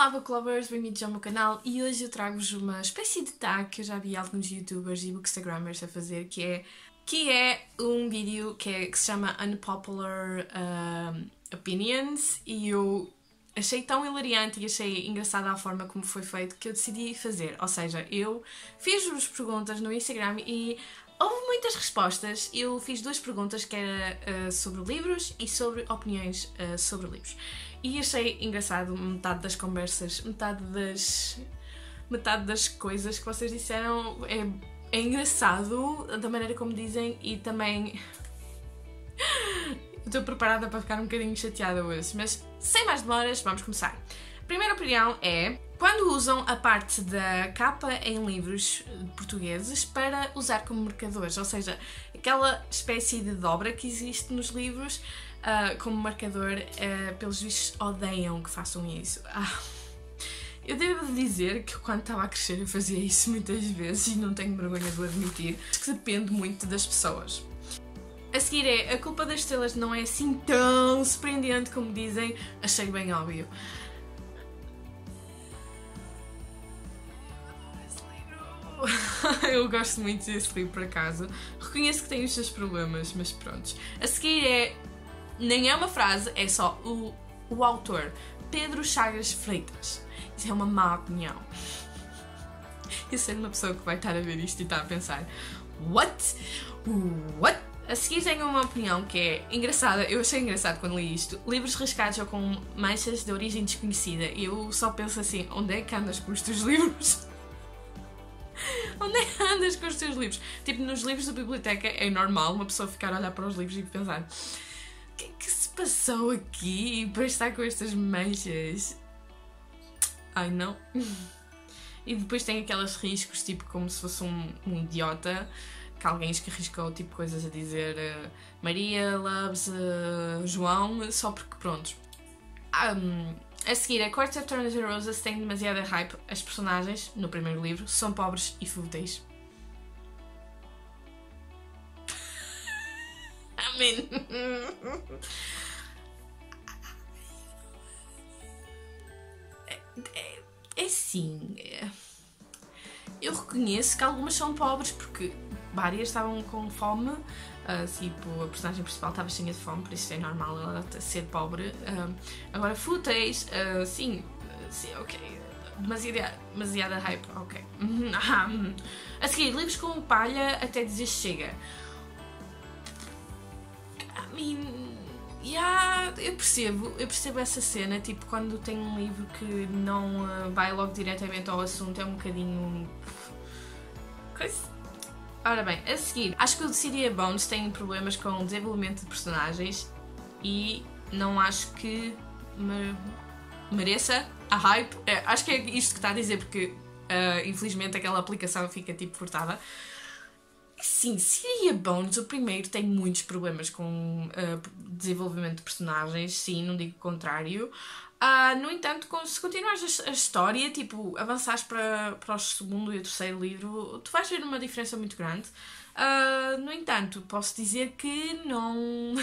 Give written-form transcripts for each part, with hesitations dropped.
Olá book lovers, bem-vindos ao meu canal e hoje eu trago-vos uma espécie de tag que eu já vi alguns youtubers e bookstagrammers a fazer, que é um vídeo que se chama Unpopular Opinions, e eu achei tão hilariante e achei engraçada a forma como foi feito que eu decidi fazer. Ou seja, eu fiz-vos perguntas no Instagram e houve muitas respostas. Eu fiz duas perguntas, que era sobre livros e sobre opiniões sobre livros. E achei engraçado metade das conversas, metade das coisas que vocês disseram. É engraçado da maneira como dizem e também estou preparada para ficar um bocadinho chateada hoje. Mas sem mais demoras, vamos começar. A primeira opinião é: quando usam a parte da capa em livros portugueses para usar como marcadores, ou seja, aquela espécie de dobra que existe nos livros como marcador, pelos vistos odeiam que façam isso. Eu devo dizer que quando estava a crescer eu fazia isso muitas vezes e não tenho vergonha de o admitir, que depende muito das pessoas. A seguir é: a culpa das estrelas não é assim tão surpreendente como dizem. Achei bem óbvio. Eu gosto muito desse livro, por acaso. Reconheço que tem os seus problemas, mas pronto. A seguir é: nem é uma frase, é só o autor, Pedro Chagas Freitas. Isso é uma má opinião. Eu sei de uma pessoa que vai estar a ver isto e está a pensar: What? A seguir tenho uma opinião que é engraçada. Eu achei engraçado quando li isto: livros riscados ou com manchas de origem desconhecida. E eu só penso assim: onde é que andas com os teus livros? Onde é que andas com os teus livros? Tipo, nos livros da biblioteca é normal uma pessoa ficar a olhar para os livros e pensar: o que é que se passou aqui para estar com estas manchas? Ai não. E depois tem aqueles riscos, tipo como se fosse um idiota, que alguém riscou tipo coisas a dizer Maria loves João, só porque pronto. A seguir, a Court of Thorns and Roses tem demasiada hype. As personagens, no primeiro livro, são pobres e fúteis. Amém. É assim. Eu reconheço que algumas são pobres, porque várias estavam com fome. Tipo, a personagem principal estava cheia de fome, por isso é normal ela ser pobre. Agora, fúteis, sim, ok. Demasiada hype, ok. A seguir, livros com palha até dizer chega. Eu percebo essa cena, tipo, quando tem um livro que não vai logo diretamente ao assunto, é um bocadinho coisa. Ora bem, a seguir, acho que o City Bones tem problemas com o desenvolvimento de personagens e não acho que mereça a hype. Acho que é isto que está a dizer, porque infelizmente aquela aplicação fica tipo cortada. Sim, City Bones, o primeiro, tem muitos problemas com desenvolvimento de personagens, sim, não digo o contrário. No entanto, se continuares a história, tipo, avançares para o segundo e o terceiro livro, tu vais ver uma diferença muito grande. No entanto, posso dizer que não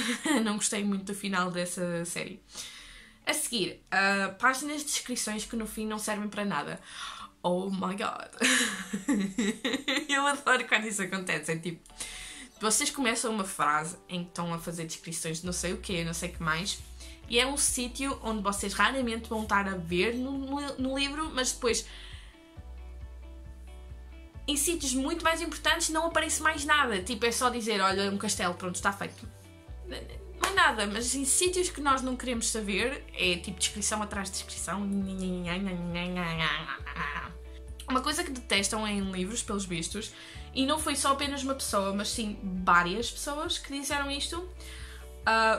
gostei muito do final dessa série. A seguir, páginas de descrições que no fim não servem para nada. Oh my god! Eu adoro quando isso acontece. É tipo, vocês começam uma frase em que estão a fazer descrições de não sei o quê, não sei o que mais, e é um sítio onde vocês raramente vão estar a ver no livro, mas depois em sítios muito mais importantes não aparece mais nada. Tipo, é só dizer: olha, um castelo, pronto, está feito. Não é nada, mas em sítios que nós não queremos saber, é tipo descrição atrás de descrição. Uma coisa que detestam em livros, pelos vistos, e não foi só apenas uma pessoa, mas sim várias pessoas que disseram isto,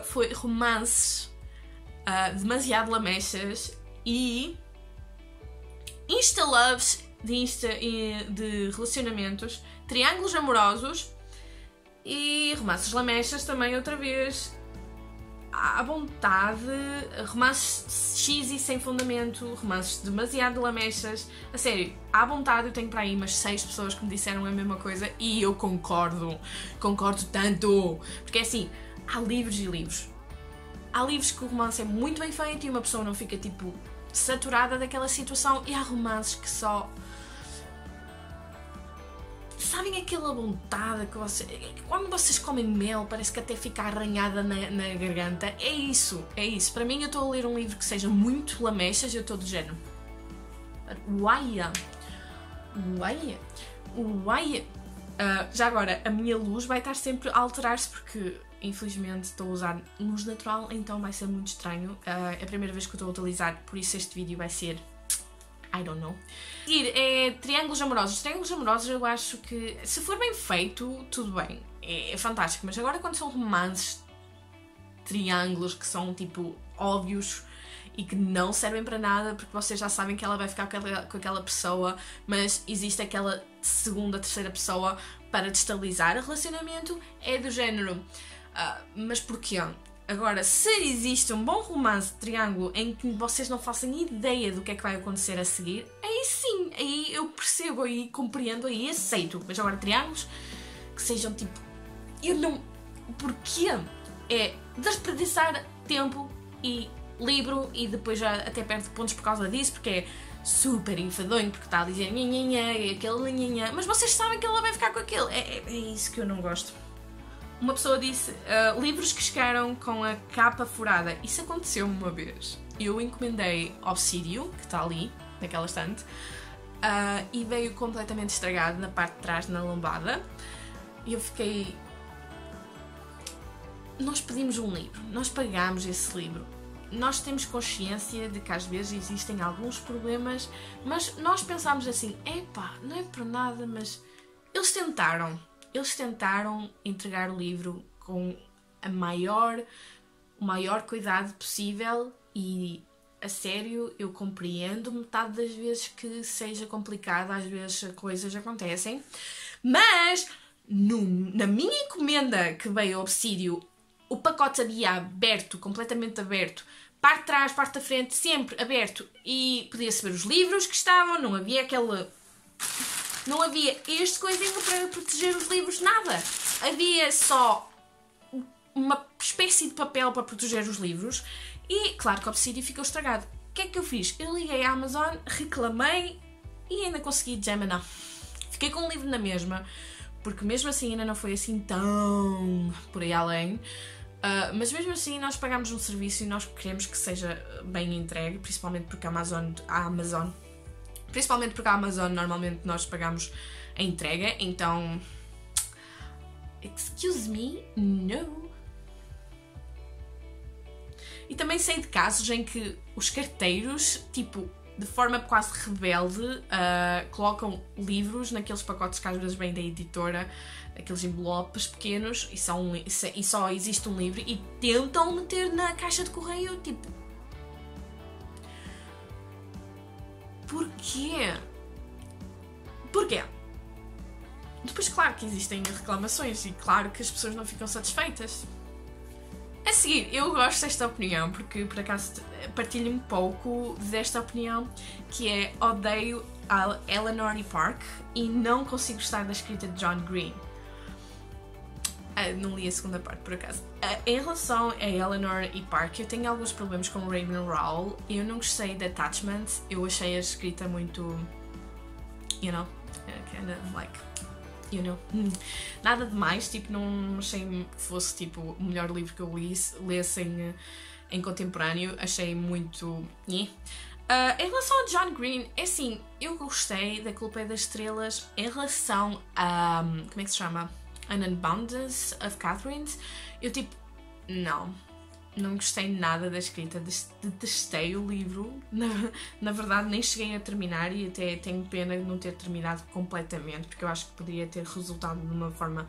foi romances demasiado lamechas e insta-loves de relacionamentos, triângulos amorosos e romances lamechas também, outra vez, à vontade, romances cheesy sem fundamento, romances demasiado lamechas. A sério, à vontade. Eu tenho para aí umas 6 pessoas que me disseram a mesma coisa e eu concordo tanto, porque é assim, há livros e livros. Há livros que o romance é muito bem feito e uma pessoa não fica tipo saturada daquela situação e há romances que só... Sabem aquela vontade que vocês... Quando vocês comem mel parece que até fica arranhada na garganta. É isso. Para mim, eu estou a ler um livro que seja muito lamechas e eu estou do género... já agora, a minha luz vai estar sempre a alterar-se porque, infelizmente, estou a usar luz natural, então vai ser muito estranho. É a primeira vez que eu estou a utilizar, por isso este vídeo vai ser... I don't know. Seguir é triângulos amorosos. Triângulos amorosos eu acho que, se for bem feito, tudo bem. É fantástico. Mas agora quando são romances, triângulos que são tipo óbvios e que não servem para nada porque vocês já sabem que ela vai ficar com aquela pessoa, mas existe aquela segunda, terceira pessoa para destabilizar o relacionamento, é do género. Mas porquê? Agora, se existe um bom romance de triângulo em que vocês não façam ideia do que é que vai acontecer a seguir, aí sim, aí eu percebo, aí compreendo, aí aceito. Mas agora, triângulos que sejam tipo... Eu não... Porquê? É desperdiçar tempo e livro e depois já até perde pontos por causa disso, porque é super enfadonho, porque está a dizer nhanhanhã e aquele nhanhanhã, mas vocês sabem que ela vai ficar com aquele. É isso que eu não gosto. Uma pessoa disse, livros que chegaram com a capa furada. Isso aconteceu-me uma vez. Eu encomendei Obsidio, que está ali, naquela estante, e veio completamente estragado na parte de trás, na lombada. E eu fiquei... Nós pedimos um livro, nós pagámos esse livro. Nós temos consciência de que às vezes existem alguns problemas, mas nós pensámos assim, epá, não é por nada, mas eles tentaram entregar o livro com o maior cuidado possível e, a sério, eu compreendo metade das vezes que seja complicado, às vezes coisas acontecem, mas na minha encomenda que veio ao Obsidio, o pacote havia aberto, completamente aberto, parte de trás, parte da frente, sempre aberto, e podia-se ver os livros que estavam, não havia este coisinho para proteger os livros, nada. Havia só uma espécie de papel para proteger os livros e, claro, que o Obsidio ficou estragado. O que é que eu fiz? Eu liguei à Amazon, reclamei e ainda consegui não. Fiquei com o livro na mesma, porque mesmo assim ainda não foi assim tão por aí além. Mas mesmo assim nós pagamos um serviço e nós queremos que seja bem entregue, principalmente porque a Amazon normalmente nós pagamos a entrega, então... Excuse me, no. E também sei de casos em que os carteiros, tipo, de forma quase rebelde, colocam livros naqueles pacotes que às vezes vêm da editora, aqueles envelopes pequenos, e só existe um livro, e tentam meter na caixa de correio, tipo... Porquê? Depois, claro que existem reclamações e claro que as pessoas não ficam satisfeitas. A seguir, eu gosto desta opinião porque, por acaso, partilho um pouco desta opinião, que é: odeio a Eleanor e Park e não consigo gostar da escrita de John Green. Não li a segunda parte, por acaso. Em relação a Eleanor e Park, eu tenho alguns problemas com o Raven Rowell. Eu não gostei da Attachment. Eu achei a escrita muito... You know? Kind of like... You know? Nada demais. Tipo, não achei que fosse tipo, o melhor livro que eu lesse em contemporâneo. Achei muito... Em relação a John Green, é assim, eu gostei da Culpa é das Estrelas em relação a... Como é que se chama? An Abundance of Catherines. Eu tipo, não gostei nada da escrita, detestei o livro, na verdade nem cheguei a terminar e até tenho pena de não ter terminado completamente, porque eu acho que poderia ter resultado de uma forma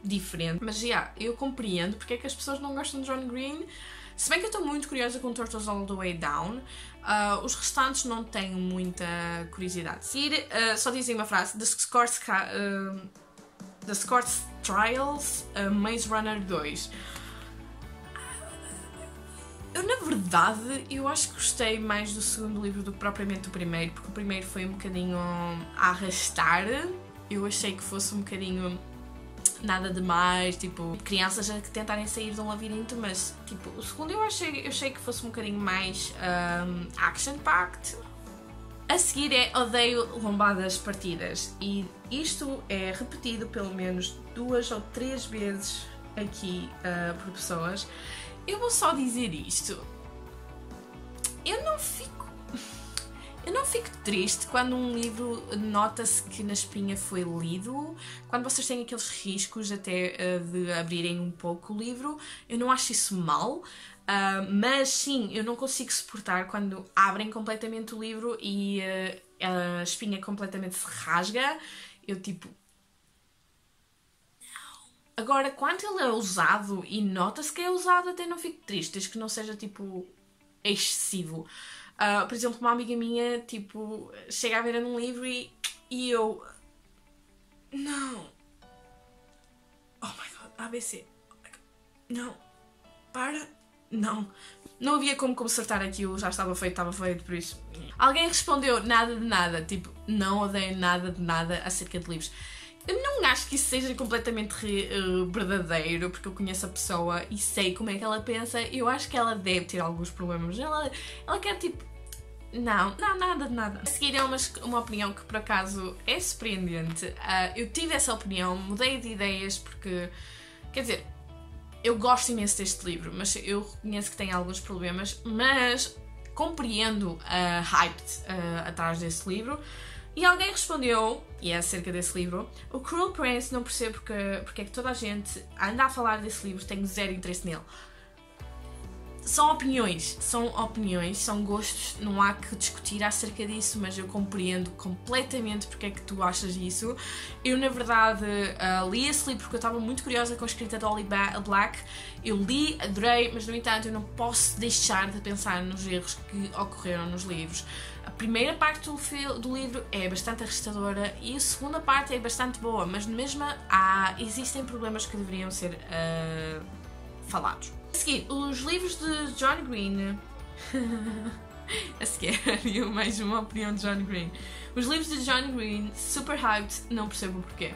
diferente. Mas eu compreendo porque é que as pessoas não gostam de John Green, se bem que eu estou muito curiosa com Turtles All The Way Down. Os restantes não tenho muita curiosidade. Só dizem uma frase: The Scots Trials, Maze Runner 2. Eu, na verdade, eu acho que gostei mais do segundo livro do que propriamente do primeiro, porque o primeiro foi um bocadinho a arrastar. Eu achei que fosse um bocadinho nada demais, tipo, crianças a tentarem sair de um labirinto, mas tipo, o segundo eu achei que fosse um bocadinho mais action-packed. A seguir é Odeio Lombadas Partidas, e isto é repetido pelo menos 2 ou 3 vezes aqui por pessoas. Eu vou só dizer isto. Eu não fico triste quando um livro nota-se que na espinha foi lido, quando vocês têm aqueles riscos até de abrirem um pouco o livro. Eu não acho isso mal, mas sim, eu não consigo suportar quando abrem completamente o livro e a espinha completamente se rasga. Eu tipo... Agora, quando ele é usado e nota-se que é usado, até não fico triste, desde que não seja tipo excessivo. Por exemplo, uma amiga minha, tipo, chega a ver num livro e eu... Não. Oh my god, ABC. Oh my god. Não. Para. Não. Não havia como consertar aquilo, já estava feito, por isso. Alguém respondeu nada de nada, tipo, não odeio nada de nada acerca de livros. Eu não acho que isso seja completamente verdadeiro, porque eu conheço a pessoa e sei como é que ela pensa. Eu acho que ela deve ter alguns problemas. Ela quer tipo... Não, nada de nada. A seguir é uma opinião que por acaso é surpreendente. Eu tive essa opinião, mudei de ideias porque... Quer dizer, eu gosto imenso deste livro, mas eu reconheço que tem alguns problemas, mas compreendo a hype atrás desse livro. E alguém respondeu, e é acerca desse livro: O Cruel Prince, não percebo porque é que toda a gente anda a falar desse livro, tenho zero interesse nele. São opiniões, são gostos, não há que discutir acerca disso, mas eu compreendo completamente porque é que tu achas isso. Eu, na verdade, li esse livro porque eu estava muito curiosa com a escrita de Holly Black. Eu li, adorei, mas no entanto eu não posso deixar de pensar nos erros que ocorreram nos livros. A primeira parte do livro é bastante arrastadora e a segunda parte é bastante boa, mas mesmo existem problemas que deveriam ser falados. A seguir, os livros de John Green. A seguir, mais uma opinião de John Green. Os livros de John Green, super hyped, não percebo porquê.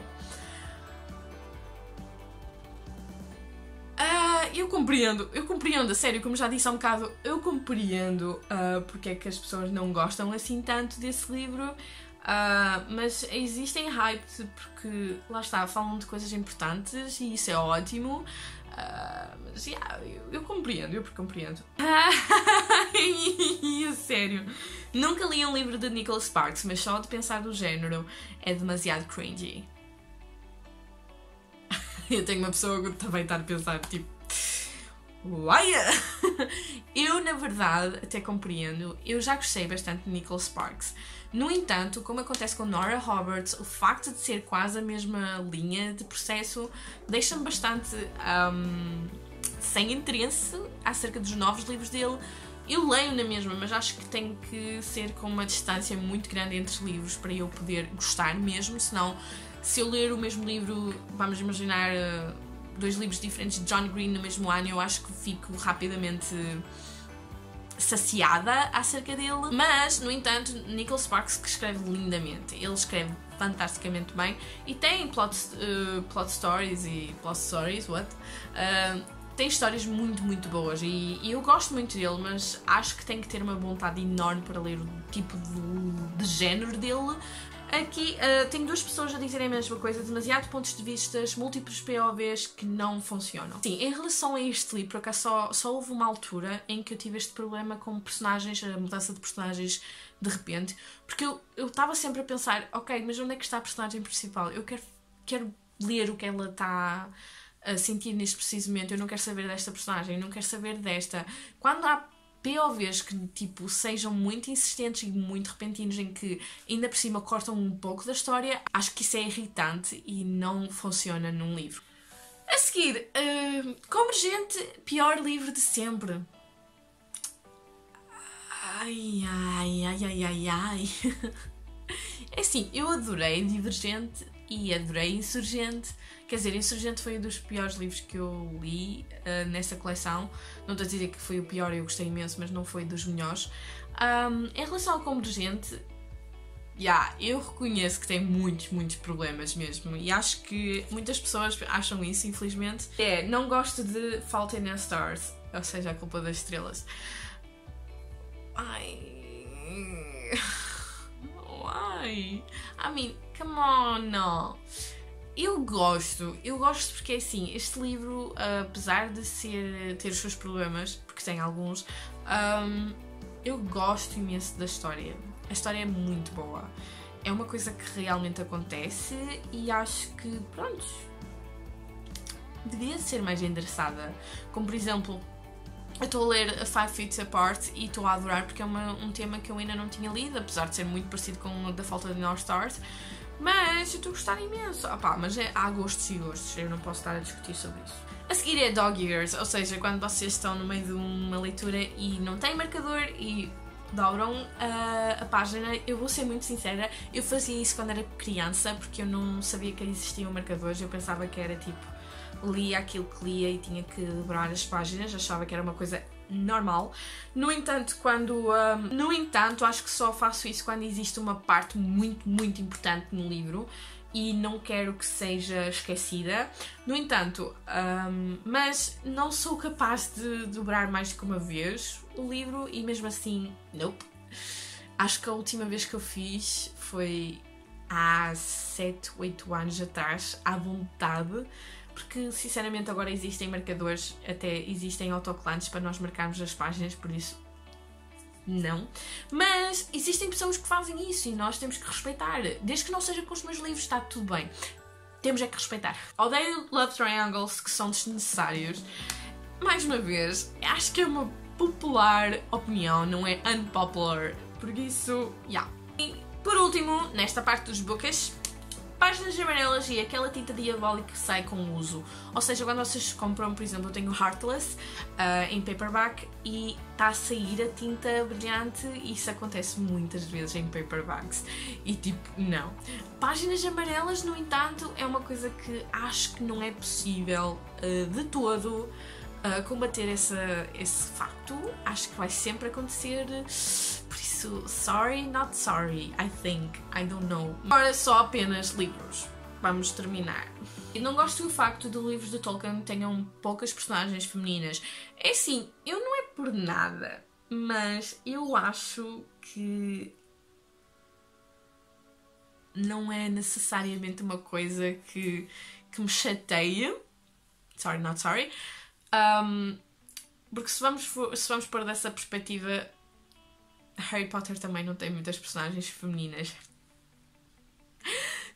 Eu compreendo, a sério, como já disse há um bocado, eu compreendo porque é que as pessoas não gostam assim tanto desse livro, mas existem hypes porque, lá está, falam de coisas importantes e isso é ótimo. Mas eu compreendo, compreendo. A sério, nunca li um livro de Nicholas Sparks, mas só de pensar do género é demasiado cringy. Eu tenho uma pessoa que também está a pensar tipo... Uai! Eu, na verdade, até compreendo. Eu já gostei bastante de Nicholas Sparks. No entanto, como acontece com Nora Roberts, o facto de ser quase a mesma linha de processo deixa-me bastante sem interesse acerca dos novos livros dele. Eu leio na mesma, mas acho que tem que ser com uma distância muito grande entre os livros para eu poder gostar mesmo, senão, se eu ler o mesmo livro, vamos imaginar 2 livros diferentes de John Green no mesmo ano, eu acho que fico rapidamente saciada acerca dele. Mas, no entanto, Nicholas Sparks que escreve lindamente, ele escreve fantasticamente bem e tem plot stories e plot stories, tem histórias muito, muito boas e eu gosto muito dele, mas acho que tem que ter uma vontade enorme para ler o tipo de género dele. Aqui tenho 2 pessoas a dizerem a mesma coisa, demasiado pontos de vista, múltiplos POVs que não funcionam. Sim, em relação a este livro, por acaso só houve uma altura em que eu tive este problema com personagens, a mudança de personagens de repente, porque eu estava sempre a pensar, ok, mas onde é que está a personagem principal? Eu quero ler o que ela está a sentir neste preciso momento, eu não quero saber desta personagem, eu não quero saber desta. Quando há POVs que tipo, sejam muito insistentes e muito repentinos, em que ainda por cima cortam um pouco da história, acho que isso é irritante e não funciona num livro. A seguir, Convergente, pior livro de sempre. Ai. É assim, eu adorei Divergente e adorei Insurgente. Quer dizer, Insurgente foi um dos piores livros que eu li nessa coleção. Não estou a dizer que foi o pior, eu gostei imenso, mas não foi dos melhores. Em relação ao Convergente, eu reconheço que tem muitos problemas mesmo. E acho que muitas pessoas acham isso, infelizmente. Não gosto de Fault in Our Stars, ou seja, a culpa das estrelas. Ai... Why? I mean, come on, no. Eu gosto porque assim, este livro, apesar de ter os seus problemas, porque tem alguns, eu gosto imenso da história. A história é muito boa. É uma coisa que realmente acontece e acho que, pronto, devia ser mais endereçada. Como, por exemplo, eu estou a ler a Five Feet Apart e estou a adorar porque é um tema que eu ainda não tinha lido, apesar de ser muito parecido com o da Fault in Our Stars. Mas eu estou a gostar imenso. Mas há gostos e gostos, eu não posso estar a discutir sobre isso. A seguir é Dog Years, ou seja, quando vocês estão no meio de uma leitura e não têm marcador e dobram a página. Eu vou ser muito sincera, eu fazia isso quando era criança porque eu não sabia que existiam marcadores, eu pensava que era tipo, lia aquilo que lia e tinha que dobrar as páginas, achava que era uma coisa normal. No entanto, acho que só faço isso quando existe uma parte muito importante no livro e não quero que seja esquecida. No entanto, mas não sou capaz de dobrar mais do que uma vez o livro e mesmo assim, nope. Acho que a última vez que eu fiz foi há 7, 8 anos atrás, à vontade, porque sinceramente agora existem marcadores, até existem autocolantes para nós marcarmos as páginas, por isso não. Mas existem pessoas que fazem isso e nós temos que respeitar. Desde que não seja com os meus livros, está tudo bem. Temos é que respeitar. Odeio love triangles que são desnecessários. Mais uma vez, acho que é uma popular opinião, não é unpopular. Por isso, E por último, nesta parte dos bookish, páginas amarelas e aquela tinta diabólica que sai com o uso. Ou seja, quando vocês compram, por exemplo, eu tenho Heartless em paperback e está a sair a tinta brilhante e isso acontece muitas vezes em paperbacks. E tipo, não. Páginas amarelas, no entanto, é uma coisa que acho que não é possível de todo combater esse facto. Acho que vai sempre acontecer. Por isso, sorry, not sorry, I think. I don't know. Agora só apenas livros. Vamos terminar. Eu não gosto do facto de livros de Tolkien tenham poucas personagens femininas. É assim, eu não é por nada, mas eu acho que não é necessariamente uma coisa que me chateia. Sorry, not sorry. Porque se vamos pôr dessa perspectiva, Harry Potter também não tem muitas personagens femininas.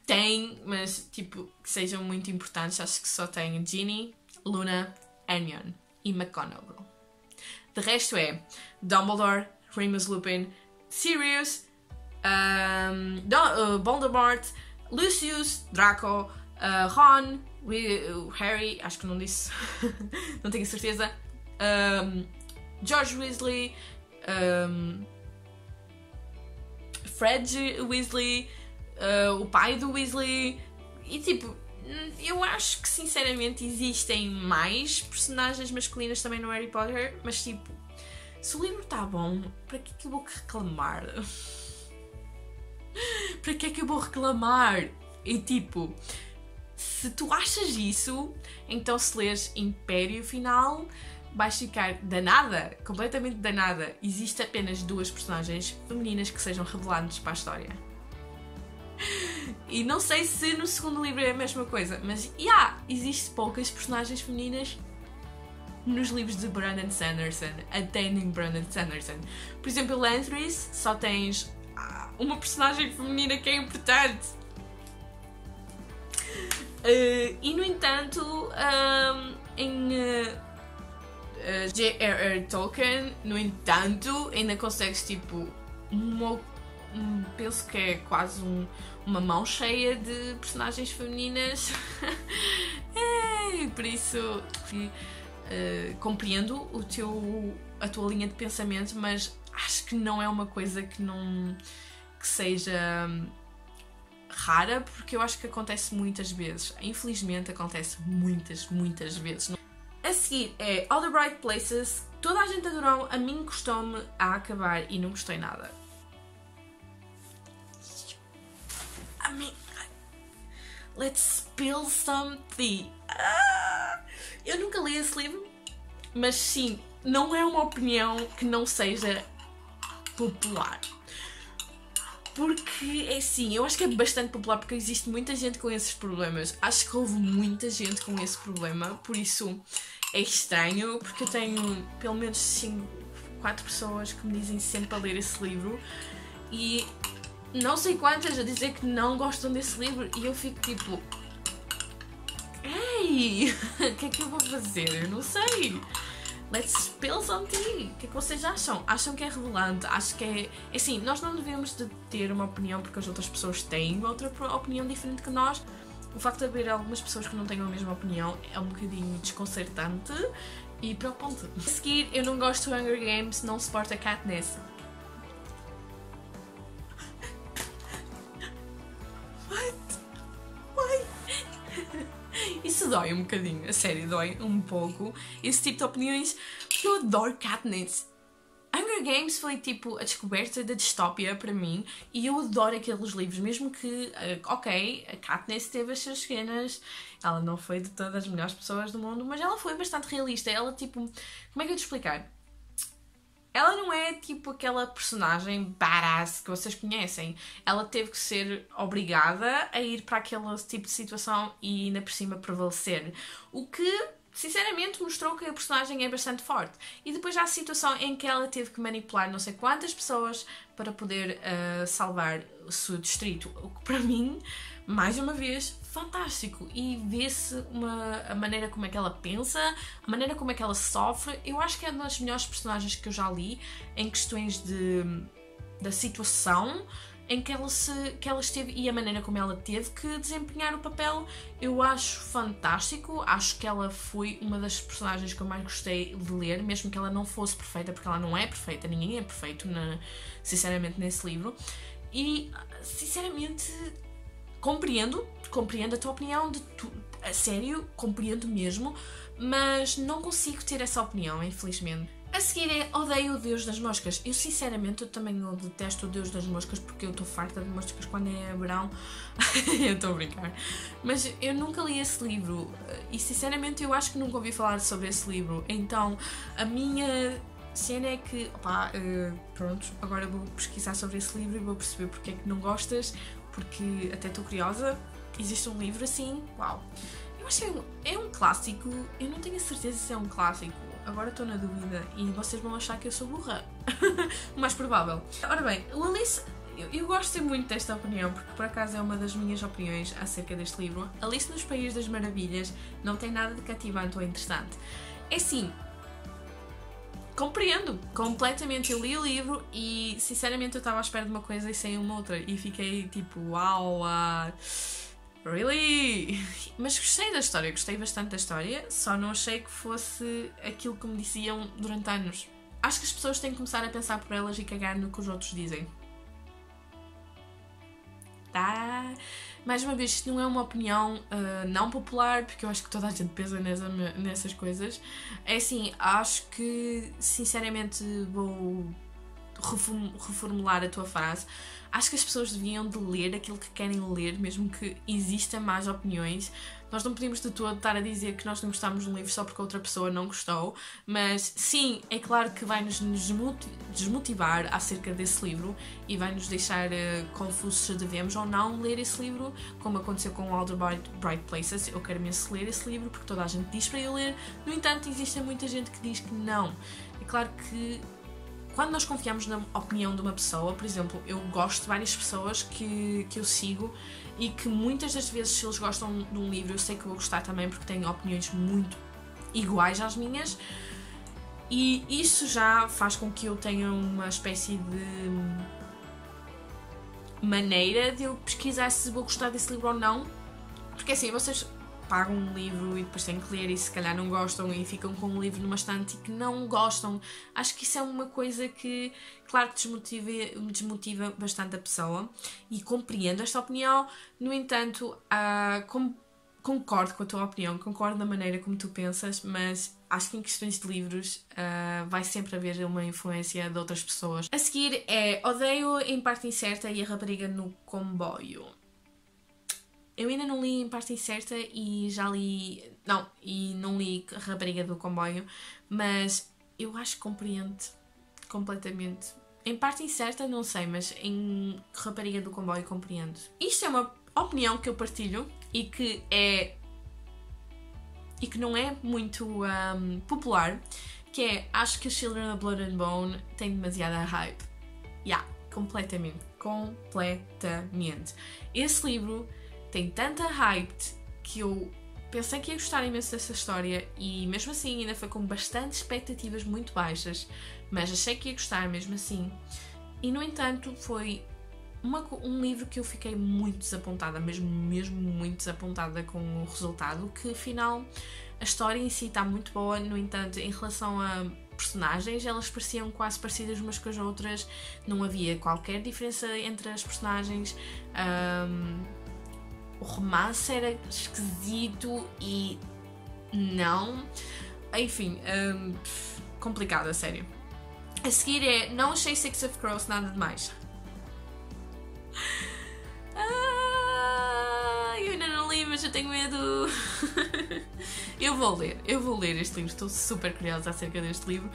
Tem, mas tipo, que sejam muito importantes. Acho que só tem Ginny, Luna, Hermione e McGonagall. De resto é Dumbledore, Remus Lupin, Sirius, Voldemort, Lucius, Draco, Ron, Harry, acho que não disse, não tenho certeza, George Weasley, Fred Weasley, o pai do Weasley, e tipo, eu acho que sinceramente existem mais personagens masculinas também no Harry Potter, mas tipo, se o livro está bom, para que eu vou reclamar? Para que é que eu vou reclamar? E tipo, se tu achas isso, então se lês Império Final, vais ficar danada, completamente danada. Existem apenas 2 personagens femininas que sejam relevantes para a história. E não sei se no segundo livro é a mesma coisa, mas existem poucas personagens femininas nos livros de Brandon Sanderson, atendem Brandon Sanderson. Por exemplo, em Elantris só tens uma personagem feminina que é importante. E no entanto, em J.R.R. Tolkien, no entanto, ainda consegues tipo penso que é quase uma mão cheia de personagens femininas. Por isso compreendo a tua linha de pensamento, mas acho que não é uma coisa que seja rara, porque eu acho que acontece muitas vezes. Infelizmente acontece muitas vezes. A seguir é All the Bright Places. Toda a gente adorou, a mim custou-me a acabar e não gostei nada. mean, let's spill some tea. Eu nunca li esse livro, mas sim, não é uma opinião que não seja popular. Porque, é assim, eu acho que é bastante popular porque existe muita gente com esses problemas. Acho que houve muita gente com esse problema, por isso é estranho, porque eu tenho pelo menos 4 pessoas que me dizem sempre para ler esse livro e não sei quantas a dizer que não gostam desse livro e eu fico tipo... Ei, o que é que eu vou fazer? Eu não sei. Let's spill some tea. O que é que vocês acham? Acham que é revelante? Acho que é... Assim, nós não devemos de ter uma opinião porque as outras pessoas têm outra opinião diferente que nós. O facto de haver algumas pessoas que não tenham a mesma opinião é um bocadinho desconcertante e preocupante. A seguir, eu não gosto de Hunger Games, não suporto a Katniss. Isso dói um bocadinho, a sério, dói um pouco esse tipo de opiniões, porque eu adoro Katniss. Hunger Games foi tipo a descoberta da distópia para mim e eu adoro aqueles livros, mesmo que, ok, a Katniss teve as suas cenas, ela não foi de todas as melhores pessoas do mundo, mas ela foi bastante realista, ela tipo, como é que eu te explicar? Ela não é tipo aquela personagem badass que vocês conhecem. Ela teve que ser obrigada a ir para aquele tipo de situação e ainda por cima prevalecer. O que, sinceramente, mostrou que a personagem é bastante forte. E depois há a situação em que ela teve que manipular não sei quantas pessoas para poder salvar o seu distrito. O que para mim, mais uma vez, fantástico. E vê-se a maneira como é que ela pensa, a maneira como é que ela sofre. Eu acho que é uma das melhores personagens que eu já li em questões da situação em que ela esteve e a maneira como ela teve que desempenhar o papel. Eu acho fantástico. Acho que ela foi uma das personagens que eu mais gostei de ler, mesmo que ela não fosse perfeita, porque ela não é perfeita, ninguém é perfeito, sinceramente, nesse livro. E, sinceramente, compreendo a tua opinião, a sério, compreendo mesmo, mas não consigo ter essa opinião, infelizmente. A seguir é odeio o Deus das Moscas. Eu sinceramente também não detesto o Deus das Moscas porque eu estou farta de moscas quando é verão. Eu estou a brincar. Mas eu nunca li esse livro e sinceramente eu acho que nunca ouvi falar sobre esse livro. Então a minha cena é que, pronto, agora vou pesquisar sobre esse livro e vou perceber porque é que não gostas, porque até estou curiosa. Existe um livro assim, uau. Eu acho que é um clássico, eu não tenho a certeza se é um clássico. Agora estou na dúvida e vocês vão achar que eu sou burra. O mais provável. Ora bem, o Alice... Eu gosto muito desta opinião, porque por acaso é uma das minhas opiniões acerca deste livro. Alice nos País das Maravilhas não tem nada de cativante ou interessante. É assim... Compreendo completamente. Eu li o livro e sinceramente eu estava à espera de uma coisa e saiu uma outra. E fiquei tipo, uau... Really? Mas gostei da história, gostei bastante da história, só não achei que fosse aquilo que me diziam durante anos. Acho que as pessoas têm que começar a pensar por elas e cagar no que os outros dizem. Tá? Mais uma vez, isto não é uma opinião não popular, porque eu acho que toda a gente pensa nessas coisas. É assim, acho que sinceramente vou reformular a tua frase. Acho que as pessoas deviam de ler aquilo que querem ler, mesmo que existam mais opiniões. Nós não podemos de todo estar a dizer que nós não gostamos de um livro só porque outra pessoa não gostou, mas sim, é claro que vai-nos desmotivar acerca desse livro e vai-nos deixar confusos se devemos ou não ler esse livro, como aconteceu com o Walter Bright Places. Eu quero mesmo ler esse livro porque toda a gente diz para eu ler, no entanto existe muita gente que diz que não. É claro que quando nós confiamos na opinião de uma pessoa, por exemplo, eu gosto de várias pessoas que eu sigo e que muitas das vezes, se eles gostam de um livro, eu sei que vou gostar também porque têm opiniões muito iguais às minhas, e isso já faz com que eu tenha uma espécie de maneira de eu pesquisar se vou gostar desse livro ou não, porque assim, vocês pagam um livro e depois têm que ler e se calhar não gostam e ficam com um livro numa estante e que não gostam. Acho que isso é uma coisa que, claro, desmotiva bastante a pessoa e compreendo esta opinião. No entanto, concordo com a tua opinião, concordo na maneira como tu pensas, mas acho que em questões de livros vai sempre haver uma influência de outras pessoas. A seguir é Odeio em Parte Incerta e a Rapariga no Comboio. Eu ainda não li Em Parte Incerta e já li... Não, e não li A Rapariga do Comboio, mas eu acho que compreendo completamente. Em Parte Incerta não sei, mas em Rapariga do Comboio compreendo. Isto é uma opinião que eu partilho e que não é muito popular, que é, acho que os Children of Blood and Bone têm demasiada hype. Completamente. Esse livro tem tanta hype que eu pensei que ia gostar imenso dessa história e mesmo assim ainda foi com bastante expectativas muito baixas, mas achei que ia gostar mesmo assim. E no entanto foi um livro que eu fiquei muito desapontada, mesmo muito desapontada com o resultado, que afinal a história em si está muito boa, no entanto em relação a personagens, elas pareciam quase parecidas umas com as outras, não havia qualquer diferença entre as personagens, o romance era esquisito e não... Enfim, complicado, a sério. A seguir é, não achei Six of Crows nada demais. Eu ainda não li, mas eu tenho medo. Eu vou ler este livro, estou super curiosa acerca deste livro.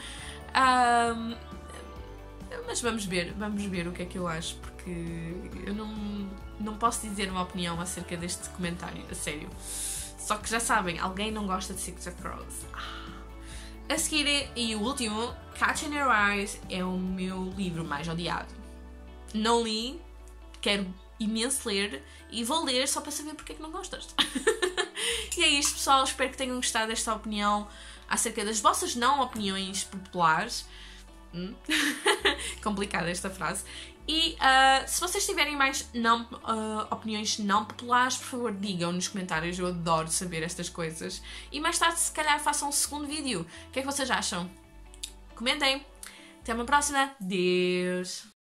Mas vamos ver o que é que eu acho, porque eu não posso dizer uma opinião acerca deste comentário, a sério. Só que já sabem, alguém não gosta de Six of Crows. A seguir, e o último, Catch in Your Eyes, é o meu livro mais odiado. Não li, quero imenso ler e vou ler só para saber porque é que não gostas. E é isto, pessoal, espero que tenham gostado desta opinião acerca das vossas não opiniões populares. Complicada esta frase. E se vocês tiverem mais opiniões não populares, por favor digam nos comentários, eu adoro saber estas coisas. E mais tarde se calhar façam um segundo vídeo. O que é que vocês acham? Comentem. Até uma próxima. Deus.